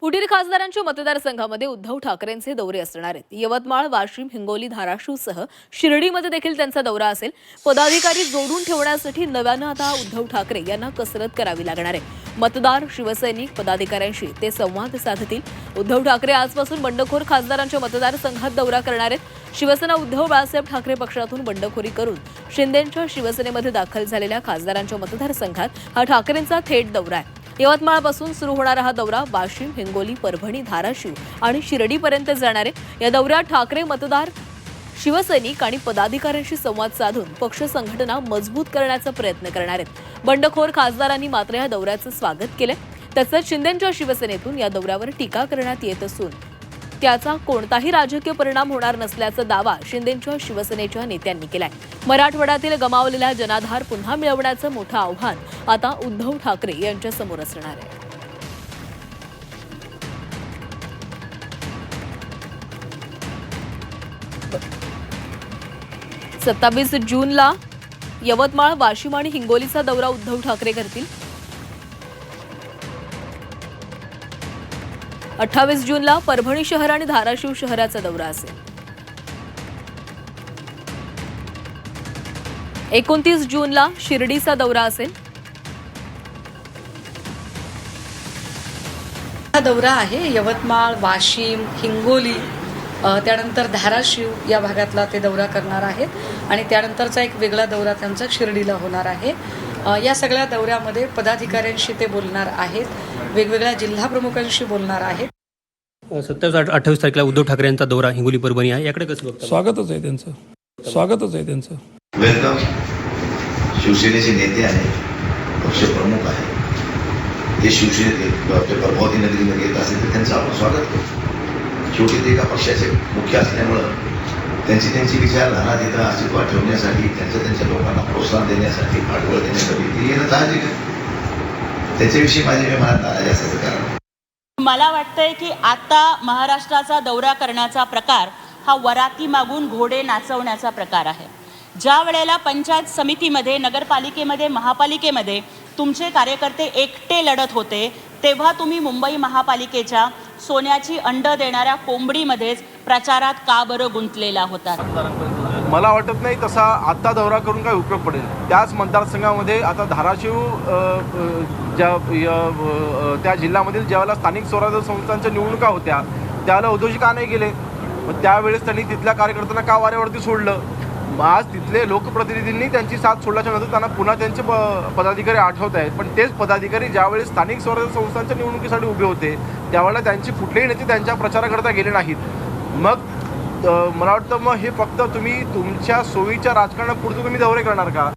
पुढील खासदारांच्या मतदारसंघामध्ये उद्धव ठाकरेंचे दौरे असणार आहेत। यवतमाळ, वाशिम, हिंगोली, धाराशिवसह शिर्डीमध्ये देखील त्यांचा दौरा असेल। पदाधिकारी जोडून ठेवण्यासाठी नव्यानं आता उद्धव ठाकरे यांना कसरत करावी लागणार आहे। मतदार, शिवसैनिक, पदाधिकाऱ्यांशी ते संवाद साधतील। उद्धव ठाकरे आजपासून बंडखोर खासदारांच्या मतदारसंघात दौरा करणार आहेत। शिवसेना उद्धव बाळासाहेब ठाकरे पक्षातून बंडखोरी करून शिंदेंच्या शिवसेनेमध्ये दाखल झालेल्या खासदारांच्या मतदारसंघात हा ठाकरेंचा थेट दौरा आहे। यवतमाळपासून सुरू होणारा हा दौरा वाशिम, हिंगोली, परभणी, धाराशिव आणि शिर्डीपर्यंत जाणार आहे। या दौऱ्यात ठाकरे मतदार, शिवसैनिक आणि पदाधिकाऱ्यांशी संवाद साधून पक्ष संघटना मजबूत करण्याचा प्रयत्न करणार आहेत। बंडखोर खासदारांनी मात्र या दौऱ्याचं स्वागत केलंय। तसंच शिंदेंच्या शिवसेनेतून या दौऱ्यावर टीका करण्यात येत असून त्याचा कोणताही राजकीय परिणाम होणार नसल्याचा दावा शिंदेंच्या शिवसेनेच्या नेत्यांनी केलाय। मराठवाड्यातील गमावलेला जनाधार पुन्हा मिळवण्याचं मोठं आव्हान आता उद्धव ठाकरे यांच्या समोर असणार आहे। 27 जूनला यवतमाळ, वाशिम आणि हिंगोलीचा दौरा उद्धव ठाकरे करतील। 28 जूनला परभणी शहर आणि धाराशिव शहराचा दौरा असेल। 29 जूनला शिर्डीचा दौरा असेल। हा दौरा आहे यवतमाळ, वाशिम, हिंगोली, त्यानंतर धाराशिव या भागातला ते दौरा करणार आहेत आणि त्यानंतरचा एक वेगळा दौरा त्यांचा शिर्डीला होणार आहे। या सगळ्या दौऱ्यामध्ये पदाधिकाऱ्यांशी ते बोलणार आहेत, वेगवेगळ्या जिल्हा प्रमुखांशी बोलणार आहेत। 27-28 तारखेला उद्धव ठाकरे यांचा दौरा हिंगोली, परभणी आहे, याकडे कसं बघता? स्वागतच आहे त्यांचं वेलकम। शिवसेनेचे नेते आहेत, पक्षप्रमुख आहेत, ते शिवसेनेत प्रभावती नगरीमध्ये येत असेल तर त्यांचं आपण स्वागत करतो। शेवटी ते एका पक्षाचे मुख्य असल्यामुळं त्यांची विचारधारा तिथं अस्तित्वात ठेवण्यासाठी, त्यांच्या लोकांना प्रोत्साहन देण्यासाठी, पाठबळ देण्यासाठी ते येणं साहजिक आहे। त्याच्याविषयी माझ्या मनात नाराजी असायचं कारण मला वाटतंय की आता महाराष्ट्राचा दौरा करण्याचा प्रकार हा वराती मागून घोडे नाचवण्याचा प्रकार आहे। ज्या वेळेला पंचायत समितीमध्ये, नगरपालिकेमध्ये, महापालिकेमध्ये तुमचे कार्यकर्ते एकटे लढत होते, तेव्हा तुम्ही मुंबई महापालिकेच्या सोन्याची अंड देणाऱ्या कोंबडीमध्येच प्रचारात का बरं गुंतलेला होता? मला वाटत नाही तसा आता दौरा करून काय उपयोग पडेल। त्याच मतदारसंघामध्ये आता धाराशिव त्या जिल्ह्यामधील ज्यावेळेला स्थानिक स्वराज्य संस्थांच्या निवडणुका होत्या त्यावेळेला उद्धवजी का नाही गेले? मग त्यावेळेस त्यांनी तिथल्या कार्यकर्त्यांना का वाऱ्यावरती सोडलं? आज तिथले लोकप्रतिनिधींनी त्यांची साथ सोडल्याच्या नंतर त्यांना पुन्हा त्यांचे पदाधिकारी आठवत आहेत, पण तेच पदाधिकारी ज्यावेळेस स्थानिक स्वराज्य संस्थांच्या निवडणुकीसाठी उभे होते त्यावेळेला त्यांची कुठलेही नेते त्यांच्या प्रचाराकरता गेले नाहीत। मग मला वाटतं मग हे फक्त तुम्ही तुमच्या सोयीच्या राजकारणापुरतं तुम्ही दौरे करणार का?